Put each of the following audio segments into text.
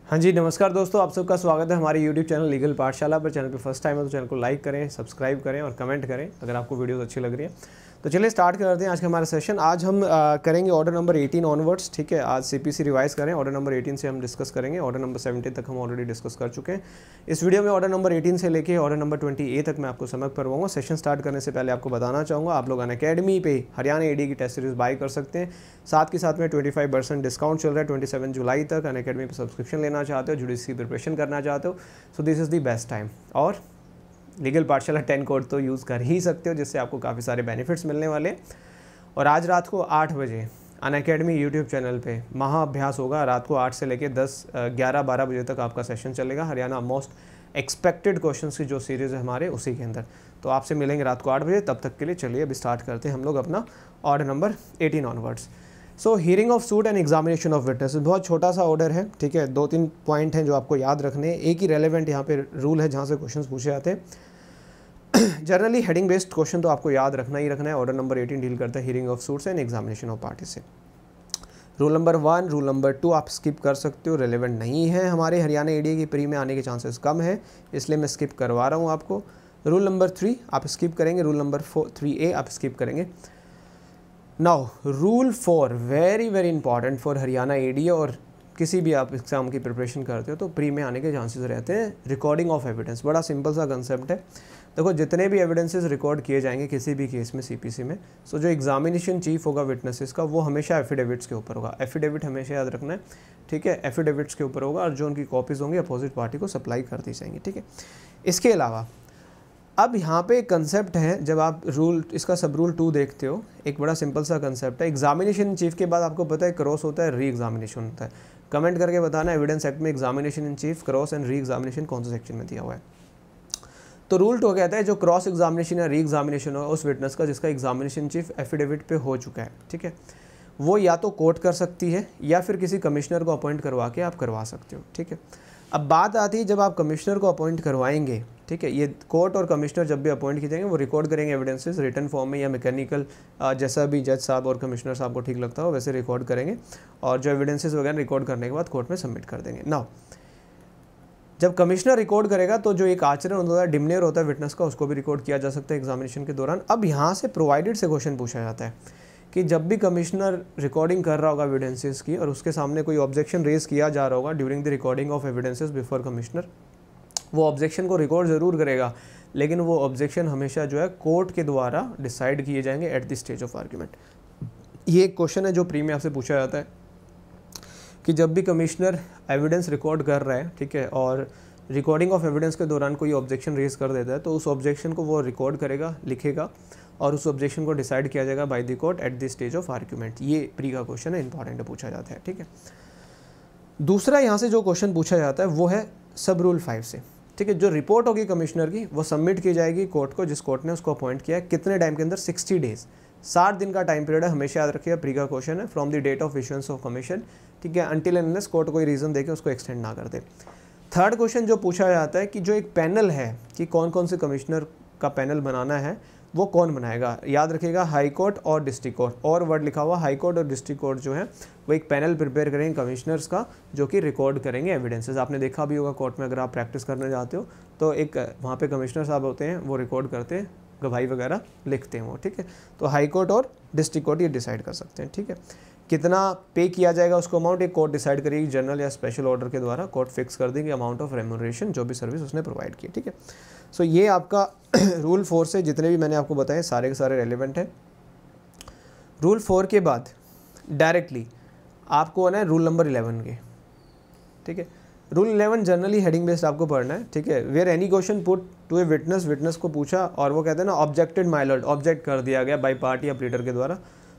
हाँ जी, नमस्कार दोस्तों, आप सबका स्वागत है हमारे YouTube चैनल लीगल पाठशाला पर। चैनल पे फर्स्ट टाइम है तो चैनल को लाइक करें, सब्सक्राइब करें और कमेंट करें अगर आपको वीडियोस अच्छी लग रही है। तो चलिए स्टार्ट करते हैं आज का हमारा सेशन। आज हम करेंगे ऑर्डर नंबर 18 ऑनवर्ड्स। ठीक है, आज CPC रिवाइज करें, ऑर्डर नंबर 18 से हम डिस्कस करेंगे। ऑर्डर नंबर 17 तक हम ऑलरेडी डिस्कस कर चुके हैं। इस वीडियो में ऑर्डर नंबर 18 से लेके ऑर्डर नंबर 20A तक मैं आपको समझ करवाऊंगा। सेशन स्टार्ट करने से पहले आपको बताना चाहूँगा, आप लोग अनअकैडमी पे हरियाणा AD की टेस्ट सीरीज बाई कर सकते हैं। साथ के साथ में 25% डिस्काउंट चल रहा है 27 जुलाई तक। अनअकैडमी पर सब्सक्रिप्शन लेना चाहते हो, जुडिस की प्रिपरेशन करना चाहते हो, so this is the best time. और लीगल पाठशाला 10 कोड तो यूज़ कर ही सकते हो, जिससे आपको काफ़ी सारे बेनिफिट्स मिलने वाले। और आज रात को 8 बजे अनअकैडमी यूट्यूब चैनल पे महाअभ्यास होगा। रात को 8 से लेकर 11-12 बजे तक आपका सेशन चलेगा। हरियाणा मोस्ट एक्सपेक्टेड क्वेश्चंस की जो सीरीज़ है हमारे, उसी के अंदर। तो आपसे मिलेंगे रात को 8 बजे। तब तक के लिए चलिए अभी स्टार्ट करते हैं हम लोग अपना order number 18 onwards. So hearing of suit and examination of witness बहुत छोटा सा ऑर्डर है। ठीक है, 2-3 पॉइंट हैं जो आपको याद रखने हैं। एक ही रेलेवेंट यहाँ पे रूल है जहाँ से क्वेश्चन पूछे जाते हैं। जनरली हेडिंग बेस्ड क्वेश्चन तो आपको याद रखना ही रखना है। ऑर्डर नंबर 18 डील करता है hearing of suits and examination of party से। रूल नंबर 1, रूल नंबर 2 आप स्किप कर सकते हो, रेलेवेंट नहीं है। हमारे हरियाणा ADA की प्री में आने के चांसेस कम है, इसलिए मैं स्किप करवा रहा हूँ आपको। रूल नंबर 3 आप स्किप करेंगे। रूल नंबर 3A आप स्किप करेंगे। Now rule 4 very very important for Haryana ADA और किसी भी आप एग्जाम की प्रिपरेशन करते हो तो प्री में आने के चांसेस रहते हैं। रिकॉर्डिंग ऑफ एविडेंस बड़ा सिंपल सा कंसेप्ट है। देखो, जितने भी एविडेंसेस रिकॉर्ड किए जाएंगे किसी भी केस में CPC में, सो जो एग्जामिनेशन चीफ होगा विटनेसेस का, वो हमेशा एफिडेविट्स के ऊपर होगा। एफिडेविट हमेशा याद रखना है। ठीक है, एफिडेविट्स के ऊपर होगा और जो उनकी कॉपीज़ होंगी अपोजिट पार्टी को सप्लाई कर दी जाएंगी। ठीक है, इसके अलावा अब यहाँ पे एक कंसेप्ट है, जब आप रूल इसका सब रूल 2 देखते हो, एक बड़ा सिंपल सा कंसेप्ट है। एग्जामिनेशन चीफ के बाद आपको पता है क्रॉस होता है, री एग्जामिनेशन होता है। कमेंट करके बताना एविडेंस एक्ट में examination in chief, cross and re examination कौन से सेक्शन में दिया हुआ है। तो रूल 2 कहता है जो क्रॉस एग्जामिनेशन या री एग्जामिनेशन होगा उस विटनेस का जिसका एग्जामिनेशन चीफ एफिडेविट पे हो चुका है, ठीक है, वो या तो कोर्ट कर सकती है या फिर किसी कमिश्नर को अपॉइंट करवा के आप करवा सकते हो। ठीक है, अब बात आती है जब आप कमिश्नर को अपॉइंट करवाएंगे, ठीक है, ये कोर्ट और कमिश्नर जब भी अपॉइंट किए जाएंगे वो रिकॉर्ड करेंगे एविडेंसेस रिटन फॉर्म में या मैकेनिकल, जैसा भी जज साहब और कमिश्नर साहब को ठीक लगता हो वैसे रिकॉर्ड करेंगे। और जो एविडेंसेस वगैरह रिकॉर्ड करने के बाद कोर्ट में सबमिट कर देंगे। नाउ जब कमिश्नर रिकॉर्ड करेगा तो जो एक आचरण होता है, डिमनेयर होता है विटनेस का, उसको भी रिकॉर्ड किया जा सकता है एग्जामिनेशन के दौरान। अब यहाँ से प्रोवाइडेड से क्वेश्चन पूछा जाता है कि जब भी कमिश्नर रिकॉर्डिंग कर रहा होगा एविडेंसेस की और उसके सामने कोई ऑब्जेक्शन रेज किया जा रहा होगा during the recording of evidences before commissioner, वो ऑब्जेक्शन को रिकॉर्ड ज़रूर करेगा, लेकिन वो ऑब्जेक्शन हमेशा जो है कोर्ट के द्वारा डिसाइड किए जाएंगे at the stage of argument. ये एक क्वेश्चन है जो प्री में आपसे पूछा जाता है कि जब भी कमिश्नर एविडेंस रिकॉर्ड कर रहा है, ठीक है, और रिकॉर्डिंग ऑफ एविडेंस के दौरान कोई ऑब्जेक्शन रेज कर देता है तो उस ऑब्जेक्शन को वो रिकॉर्ड करेगा, लिखेगा और उस ऑब्जेक्शन को डिसाइड किया जाएगा by the court at the stage of argument. ये प्री का क्वेश्चन है, इंपॉर्टेंट है, पूछा जाता है। ठीक है, दूसरा यहाँ से जो क्वेश्चन पूछा जाता है वो है सब रूल 5 से। ठीक है, जो रिपोर्ट होगी कमिश्नर की वो सबमिट की जाएगी कोर्ट को, जिस कोर्ट ने उसको अपॉइंट किया है। कितने टाइम के अंदर? 60 डेज, 60 दिन का टाइम पीरियड है। हमेशा याद रखिएगा, प्री का क्वेश्चन है, from the date of issuance of commission. ठीक है, अनटिल एंड अनलेस कोर्ट कोई रीज़न देके उसको एक्सटेंड ना कर दे। थर्ड क्वेश्चन जो पूछा जाता है कि जो एक पैनल है कि कौन कौन से कमिश्नर का पैनल बनाना है, वो कौन बनाएगा। याद रखिएगा, हाई कोर्ट और डिस्ट्रिक्ट कोर्ट, और वर्ड लिखा हुआ, हाई कोर्ट और डिस्ट्रिक्ट कोर्ट जो है वो एक पैनल प्रिपेयर करेंगे कमिश्नर्स का, जो कि रिकॉर्ड करेंगे एविडेंसेस। आपने देखा भी होगा कोर्ट में, अगर आप प्रैक्टिस करने जाते हो तो एक वहाँ पे कमिश्नर साहब होते हैं, वो रिकॉर्ड करते हैं, गवाही वगैरह लिखते हैं वो। ठीक है, तो हाई कोर्ट और डिस्ट्रिक्ट कोर्ट ये डिसाइड कर सकते हैं। ठीक है, कितना पे किया जाएगा उसको अमाउंट एक कोर्ट डिसाइड करेगी, जनरल या स्पेशल ऑर्डर के द्वारा कोर्ट फिक्स कर देंगे अमाउंट ऑफ रेम्यूनरेशन जो भी सर्विस उसने प्रोवाइड की। ठीक है, सो ये आपका रूल 4 से जितने भी मैंने आपको बताए सारे के सारे रेलिवेंट हैं। रूल 4 के बाद डायरेक्टली आपको आना है रूल नंबर 11 के। ठीक है, रूल 11 जनरली हेडिंग बेस्ड आपको पढ़ना है। ठीक है, where any question put to a witness, witness को पूछा और वो कहते हैं ना ऑब्जेक्टेड माय लॉर्ड, ऑब्जेक्ट कर दिया गया बाय पार्टी या प्लीडर के द्वारा,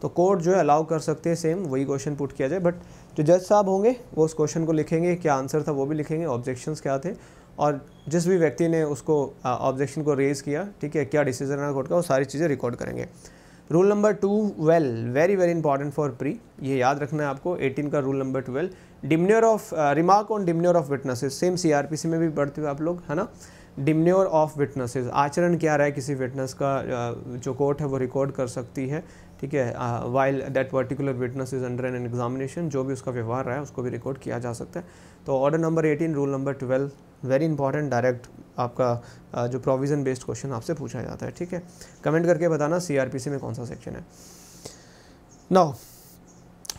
तो कोर्ट जो है अलाउ कर सकते हैं सेम वही क्वेश्चन पुट किया जाए। बट जो जज साहब होंगे वो उस क्वेश्चन को लिखेंगे, क्या आंसर था वो भी लिखेंगे, ऑब्जेक्शंस क्या थे, और जिस भी व्यक्ति ने उसको ऑब्जेक्शन को रेज़ किया, ठीक है, क्या डिसीजन है कोर्ट का, वो सारी चीज़ें रिकॉर्ड करेंगे। Rule number 12 very very important for pre, ये याद रखना है आपको। 18 का rule number 12, demeanour of remark on demeanour of witnesses, same CRPC में भी पढ़ते हुए आप लोग, है ना। डिमन्योर ऑफ विटनेसेस, आचरण क्या रहा है किसी विटनेस का, जो कोर्ट है वो रिकॉर्ड कर सकती है। ठीक है, while that particular witness is under an examination, जो भी उसका व्यवहार रहा है उसको भी रिकॉर्ड किया जा सकता है। तो order number 18 rule number 12 very important, direct आपका जो प्रोविज़न बेस्ड क्वेश्चन आपसे पूछा जाता है। ठीक है, कमेंट करके बताना CRPC में कौन सा सेक्शन है। नाउ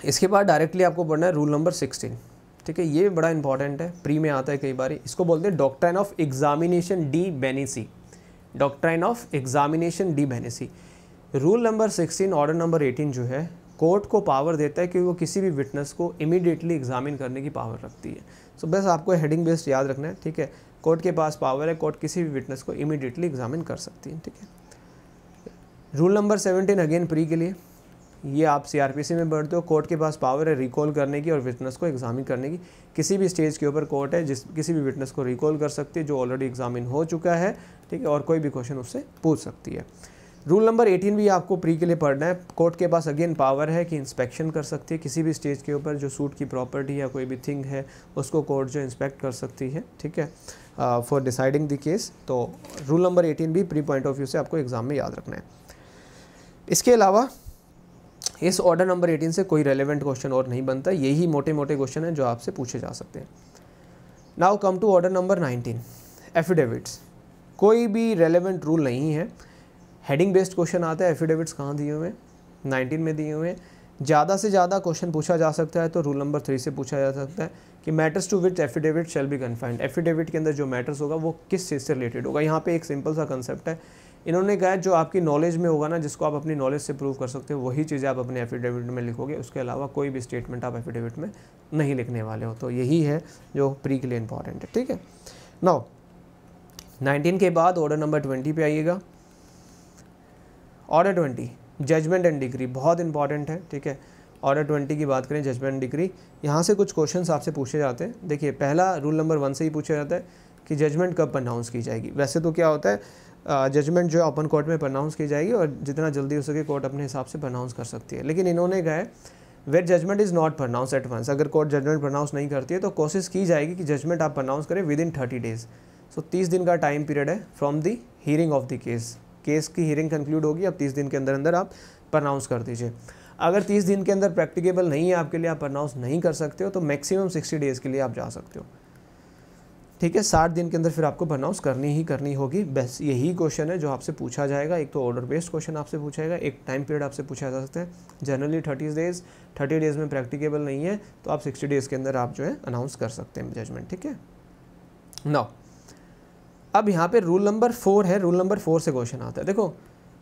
इसके बाद डायरेक्टली आपको पढ़ना है रूल नंबर 16। ठीक है, ये बड़ा इंपॉर्टेंट है, प्री में आता है कई बार, इसको बोलते हैं doctrine of examination de bene esse. Doctrine of examination de bene esse. Rule number 16 order number 18 जो है कोर्ट को पावर देता है कि वो किसी भी विटनेस को इमीडिएटली एग्जामिन करने की पावर रखती है। सो बस आपको हेडिंग बेस्ड याद रखना है। ठीक है, कोर्ट के पास पावर है, कोर्ट किसी भी विटनेस को इमीडिएटली एग्जामिन कर सकती है। ठीक है, रूल नंबर 17 अगेन प्री के लिए, ये आप CRPC में पढ़ते हो। कोर्ट के पास पावर है रिकॉल करने की और विटनेस को एग्जामिन करने की। किसी भी स्टेज के ऊपर कोर्ट है जिस किसी भी विटनेस को रिकॉल कर सकती है जो ऑलरेडी एग्जामिन हो चुका है। ठीक है, और कोई भी क्वेश्चन उससे पूछ सकती है। रूल नंबर 18 भी आपको प्री के लिए पढ़ना है। कोर्ट के पास अगेन पावर है कि इंस्पेक्शन कर सकती है किसी भी स्टेज के ऊपर जो सूट की प्रॉपर्टी या कोई भी थिंग है उसको कोर्ट जो इंस्पेक्ट कर सकती है। ठीक है, फॉर डिसाइडिंग द केस। तो रूल नंबर 18 भी प्री पॉइंट ऑफ व्यू से आपको एग्जाम में याद रखना है। इसके अलावा इस ऑर्डर नंबर 18 से कोई रेलेवेंट क्वेश्चन और नहीं बनता, यही मोटे मोटे क्वेश्चन हैं जो आपसे पूछे जा सकते हैं। Now come to order number 19 affidavits. कोई भी रेलेवेंट रूल नहीं है, हेडिंग बेस्ड क्वेश्चन आता है। एफिडेविट्स कहाँ दिए हुए हैं? 19 में दिए हुए हैं। ज़्यादा से ज़्यादा क्वेश्चन पूछा जा सकता है तो रूल नंबर 3 से पूछा जा सकता है कि matters to which affidavit shall be confined. Affidavit के अंदर जो मैटर्स होगा वो किस चीज़ से रिलेटेड होगा। यहाँ पे एक सिंपल सा कंसेप्ट है, इन्होंने कहा जो आपकी नॉलेज में होगा ना, जिसको आप अपनी नॉलेज से प्रूव कर सकते हो, वही चीज़ें आप अपने एफिडेविट में लिखोगे। उसके अलावा कोई भी स्टेटमेंट आप एफिडेविट में नहीं लिखने वाले हो। तो यही है जो प्री के लिए इंपॉर्टेंट है। ठीक है, नाउ 19 के बाद ऑर्डर नंबर 20 पे आइएगा। ऑर्डर 20 जजमेंट एंड डिग्री बहुत इंपॉर्टेंट है। ठीक है, ऑर्डर 20 की बात करें, जजमेंट एंड डिग्री, यहाँ से कुछ क्वेश्चंस आपसे पूछे जाते हैं। देखिए, पहला रूल नंबर 1 से ही पूछा जाता है कि जजमेंट कब प्रनाउंस की जाएगी। वैसे तो क्या होता है, जजमेंट जो है ओपन कोर्ट में प्रनाउंस की जाएगी और जितना जल्दी हो सके कोर्ट अपने हिसाब से प्रनाउंस कर सकती है। लेकिन इन्होंने कहा है where judgment is not pronounce at once. अगर कोर्ट जजमेंट प्रनाउंस नहीं करती है तो कोशिश की जाएगी कि जजमेंट आप प्रनाउंस करें विद इन 30 डेज। सो 30 दिन का टाइम पीरियड है from the hearing of the case. Case की हियरिंग कंक्लूड होगी, अब 30 दिन के अंदर अंदर आप प्रनाउंस कर दीजिए। अगर 30 दिन के अंदर प्रैक्टिकेबल नहीं है आपके लिए, आप प्रनाउंस नहीं कर सकते हो, तो मैक्सिमम 60 डेज़ के लिए आप जा सकते हो। ठीक है, 60 दिन के अंदर फिर आपको प्रनाउंस करनी ही करनी होगी। बस यही क्वेश्चन है जो आपसे पूछा जाएगा। एक तो ऑर्डर बेस्ड क्वेश्चन आपसे पूछा जाएगा, एक टाइम पीरियड आपसे पूछा जा सकता है। जनरली 30 डेज़, 30 डेज़ में प्रैक्टिकेबल नहीं है तो आप 60 डेज़ के अंदर आप जो है अनाउंस कर सकते हैं जजमेंट। ठीक है, नाउ अब यहाँ पे रूल नंबर 4 है। रूल नंबर 4 से क्वेश्चन आता है। देखो,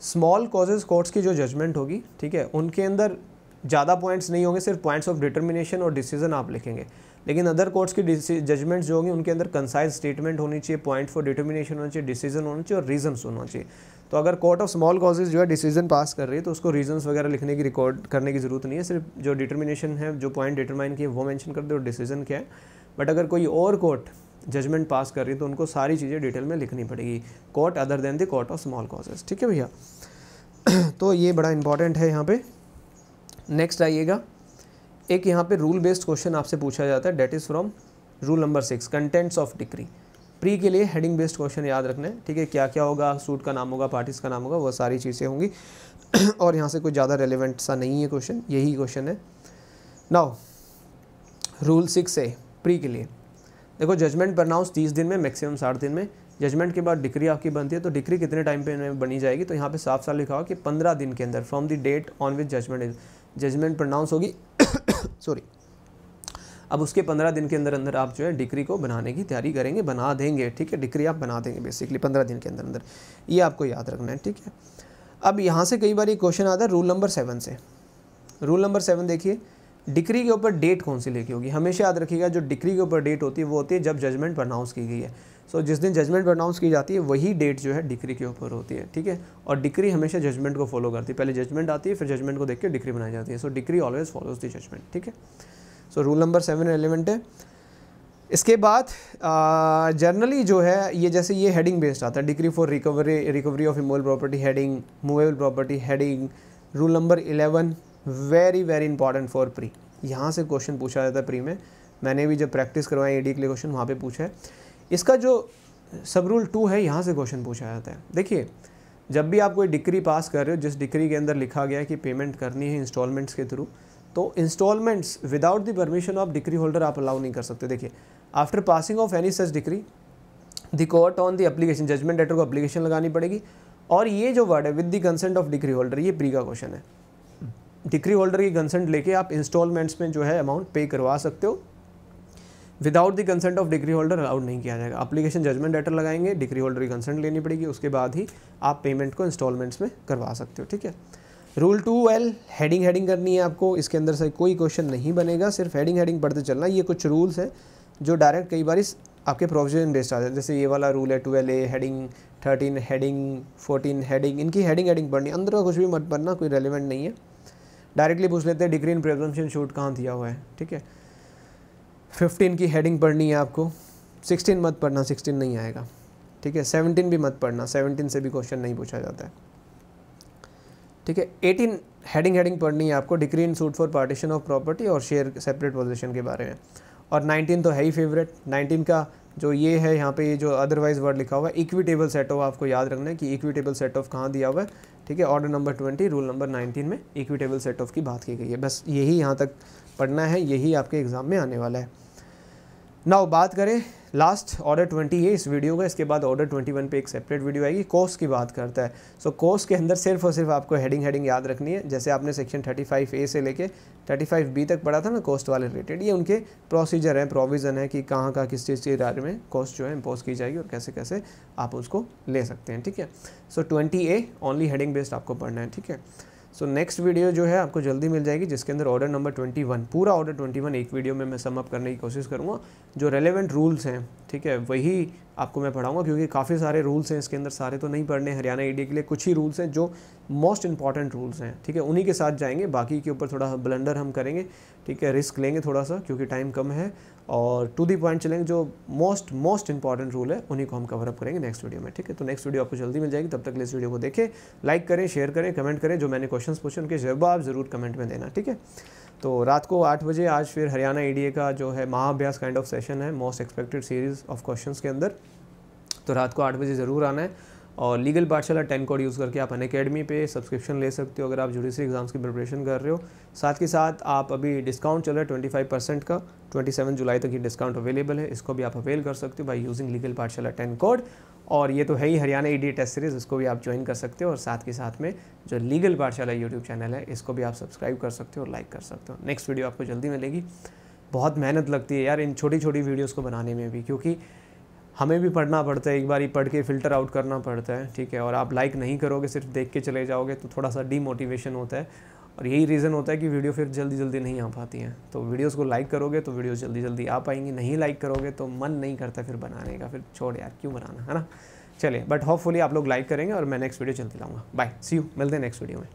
स्मॉल कॉजेज कोर्ट्स की जो जजमेंट होगी, ठीक है, उनके अंदर ज़्यादा पॉइंट्स नहीं होंगे, सिर्फ पॉइंट्स ऑफ डिटर्मिनेशन और डिसीजन आप लिखेंगे। लेकिन अदर कोर्ट्स की जजमेंट्स जो होंगी उनके अंदर कंसाइज स्टेटमेंट होनी चाहिए, पॉइंट फॉर डिटर्मिनेशन होना चाहिए, डिसीजन होना चाहिए और रीजंस होना चाहिए। तो अगर कोर्ट ऑफ स्मॉल कॉजेज जो है डिसीजन पास कर रही है तो उसको रीजंस वगैरह लिखने की रिकॉर्ड करने की ज़रूरत नहीं है, सिर्फ जो डिटर्मिनेशन है, जो पॉइंट डिटरमाइन किए वो मेंशन कर दो और डिसीजन क्या है। बट अगर कोई और कोर्ट जजमेंट पास कर रही है तो उनको सारी चीज़ें डिटेल में लिखनी पड़ेगी, court other than the court of small causes. ठीक है भैया, तो ये बड़ा इंपॉर्टेंट है यहाँ पे। नेक्स्ट आइएगा, एक यहाँ पे रूल बेस्ड क्वेश्चन आपसे पूछा जाता है, that is from rule number 6 contents of decree. Pre के लिए हेडिंग बेस्ड क्वेश्चन याद रखना है। ठीक है, क्या क्या होगा, सूट का नाम होगा, पार्टीज का नाम होगा, वो सारी चीज़ें होंगी और यहाँ से कोई ज़्यादा रेलिवेंट सा नहीं है क्वेश्चन, यही क्वेश्चन है। नाउ रूल 6 है प्री के लिए। देखो, जजमेंट प्रनाउंस 30 दिन में, मैक्सिमम 60 दिन में। जजमेंट के बाद डिक्री आपकी बनती है, तो डिक्री कितने टाइम पे बनी जाएगी, तो यहाँ पे साफ साफ लिखा हुआ कि 15 दिन के अंदर from the date on which judgment pronounce होगी सॉरी। अब उसके 15 दिन के अंदर अंदर आप जो है डिक्री को बनाने की तैयारी करेंगे, बना देंगे। ठीक है, डिक्री आप बना देंगे बेसिकली 15 दिन के अंदर अंदर, ये आपको याद रखना है। ठीक है, अब यहाँ से कई बार ये क्वेश्चन आता है रूल नंबर 7 से। रूल नंबर 7 देखिए, डिक्री के ऊपर डेट कौन सी लिखी होगी। हमेशा याद रखिएगा, जो डिक्री के ऊपर डेट होती है वो होती है जब जजमेंट प्रनाउंस की गई है। सो जिस दिन जजमेंट प्रनाउंस की जाती है वही डेट जो है डिक्री के ऊपर होती है। ठीक है, और डिक्री हमेशा जजमेंट को फॉलो करती है। पहले जजमेंट आती है, फिर जजमेंट को देख के डिक्री बनाई जाती है। So decree always follows the judgement. ठीक है, सो रूल नंबर 7 रेलेवेंट है। इसके बाद जनरली जो है ये, जैसे ये हेडिंग बेस्ड आता है, decree for recovery of immovable property heading, movable property heading. Rule number 11 very very important for pre. यहाँ से क्वेश्चन पूछा जाता है प्री में, मैंने भी जब प्रैक्टिस करवाई एडी के लिए क्वेश्चन वहाँ पे पूछा है। इसका जो सब रूल 2 है, यहाँ से क्वेश्चन पूछा जाता है। देखिए, जब भी आप कोई डिक्री पास कर रहे हो, जिस डिक्री के अंदर लिखा गया है कि पेमेंट करनी है इंस्टॉलमेंट्स के थ्रू, तो instalments without the permission of decree holder आप अलाउ नहीं कर सकते। देखिए, after passing of any such decree the court on the application, judgment later को एप्लीकेशन लगानी पड़ेगी। और ये जो वर्ड है with the consent of decree holder, ये प्री का क्वेश्चन है। डिक्री होल्डर की कंसेंट लेके आप इंस्टॉलमेंट्स में जो है अमाउंट पे करवा सकते हो। Without the consent of decree holder allowed नहीं किया जाएगा। एप्लीकेशन जजमेंट लेटर लगाएंगे, डिक्री होल्डर की कंसेंट लेनी पड़ेगी, उसके बाद ही आप पेमेंट को इंस्टॉलमेंट्स में करवा सकते हो। ठीक है। रूल 2L, हेडिंग करनी है आपको। इसके अंदर से कोई क्वेश्चन नहीं बनेगा, सिर्फ हेडिंग पढ़ते चलना। ये कुछ रूल्स हैं जो डायरेक्ट कई बार आपके प्रोविजन बेस्ड आ जाते हैं। जैसे ये वाला रूल है 12A, हेडिंग 13, हेडिंग 14, हेडिंग, इनकी हेडिंग पढ़नी, अंदर का कुछ भी मत पढ़ना, कोई रेलिवेंट नहीं है। डायरेक्टली पूछ लेते हैं डिक्री इन प्रिजम्पशन शूट कहाँ दिया हुआ है। ठीक है। 15 की हेडिंग पढ़नी है आपको, 16 मत पढ़ना, 16 नहीं आएगा। ठीक है। 17 भी मत पढ़ना, 17 से भी क्वेश्चन नहीं पूछा जाता है। ठीक है। 18 हेडिंग पढ़नी है आपको, decree in suit for partition of property और शेयर सेपरेट पोजीशन के बारे में। और 19 तो है ही फेवरेट। 19 का जो ये है यहाँ पे, ये जो अदरवाइज वर्ड लिखा हुआ है इक्विटेबल सेट ऑफ, आपको याद रखना है कि इक्विटेबल सेट ऑफ कहाँ दिया हुआ है। ठीक है। ऑर्डर नंबर 20 रूल नंबर 19 में इक्विटेबल सेट ऑफ की बात की गई है। बस यही यहाँ तक पढ़ना है, यही आपके एग्जाम में आने वाला है। नाउ बात करें लास्ट ऑर्डर 20 है इस वीडियो का। इसके बाद ऑर्डर 21 पे एक सेपरेट वीडियो आएगी, कोस्ट की बात करता है। सो कोस्ट के अंदर सिर्फ और सिर्फ आपको हेडिंग याद रखनी है। जैसे आपने सेक्शन 35A से लेके 35B तक पढ़ा था ना कोस्ट वाले रिलेटेड, ये उनके प्रोसीजर है, प्रोविज़न है कि कहाँ किस चीज़ के बारे में कोस्ट जो है इम्पोज की जाएगी और कैसे कैसे आप उसको ले सकते हैं। ठीक है। सो 20A ओनली हेडिंग बेस्ड आपको पढ़ना है। ठीक है। सो नेक्स्ट वीडियो जो है आपको जल्दी मिल जाएगी, जिसके अंदर ऑर्डर नंबर 21, पूरा ऑर्डर 21 एक वीडियो में मैं सम अप करने की कोशिश करूँगा। जो रेलेवेंट रूल्स हैं, ठीक है, वही आपको मैं पढ़ाऊँगा, क्योंकि काफ़ी सारे रूल्स हैं इसके अंदर, सारे तो नहीं पढ़ने। हरियाणा ईडी के लिए कुछ ही रूल्स हैं जो मोस्ट इंपॉर्टेंट रूल्स हैं। ठीक है। उन्हीं के साथ जाएंगे, बाकी के ऊपर थोड़ा ब्लंडर हम करेंगे। ठीक है। रिस्क लेंगे थोड़ा सा, क्योंकि टाइम कम है, और टू दी पॉइंट चलेंगे। जो मोस्ट इंपॉर्टेंट रूल है उन्हीं को हम कवर अप करेंगे नेक्स्ट वीडियो में। ठीक है। तो नेक्स्ट वीडियो आपको जल्दी मिल जाएगी। तब तक इस वीडियो को देखें, लाइक करें, शेयर करें, कमेंट करें। जो मैंने क्वेश्चंस पूछे उनके जवाब ज़रूर कमेंट में देना। ठीक है। तो रात को 8 बजे आज फिर हरियाणा ईडीए का जो है महाअभ्यास काइंड ऑफ सेशन है, most expected series of questions के अंदर। तो रात को 8 बजे ज़रूर आना है। और लीगल पाठशाला 10 कोड यूज़ करके आप अनअकैडमी पे सब्सक्रिप्शन ले सकते हो अगर आप जुडिशरी एग्जाम्स की प्रिपरेशन कर रहे हो। साथ के साथ आप अभी डिस्काउंट चल रहा है 25% का, 27 जुलाई तक ये डिस्काउंट अवेलेबल है। इसको भी आप अवेल कर सकते हो बाय यूजिंग लीगल पाठशाला 10 कोड। और ये तो है ही हरियाणा ईडी टेस्ट सीरीज़, इसको भी आप ज्वाइन कर सकते हो। और साथ के साथ में जो लीगल पाठशाला यूट्यूब चैनल है, इसको भी आप सब्सक्राइब कर सकते हो और लाइक कर सकते हो। नेक्स्ट वीडियो आपको जल्दी मिलेगी। बहुत मेहनत लगती है यार इन छोटी छोटी वीडियोज़ को बनाने में भी, क्योंकि हमें भी पढ़ना पड़ता है, एक बार ही पढ़ के फ़िल्टर आउट करना पड़ता है। ठीक है। और आप लाइक नहीं करोगे, सिर्फ देख के चले जाओगे, तो थोड़ा सा डीमोटिवेशन होता है। और यही रीज़न होता है कि वीडियो फिर जल्दी नहीं आ पाती हैं। तो वीडियोस को लाइक करोगे तो वीडियोस जल्दी आ पाएंगी, नहीं लाइक करोगे तो मन नहीं करता फिर बनाने का, फिर छोड़ यार क्यों बनाना, है ना। चलिए, बट होपफुली आप लोग लाइक करेंगे और मैं नेक्स्ट वीडियो जल्दी लाऊंगा। बाय, सी यू, मिलते हैं नेक्स्ट वीडियो में।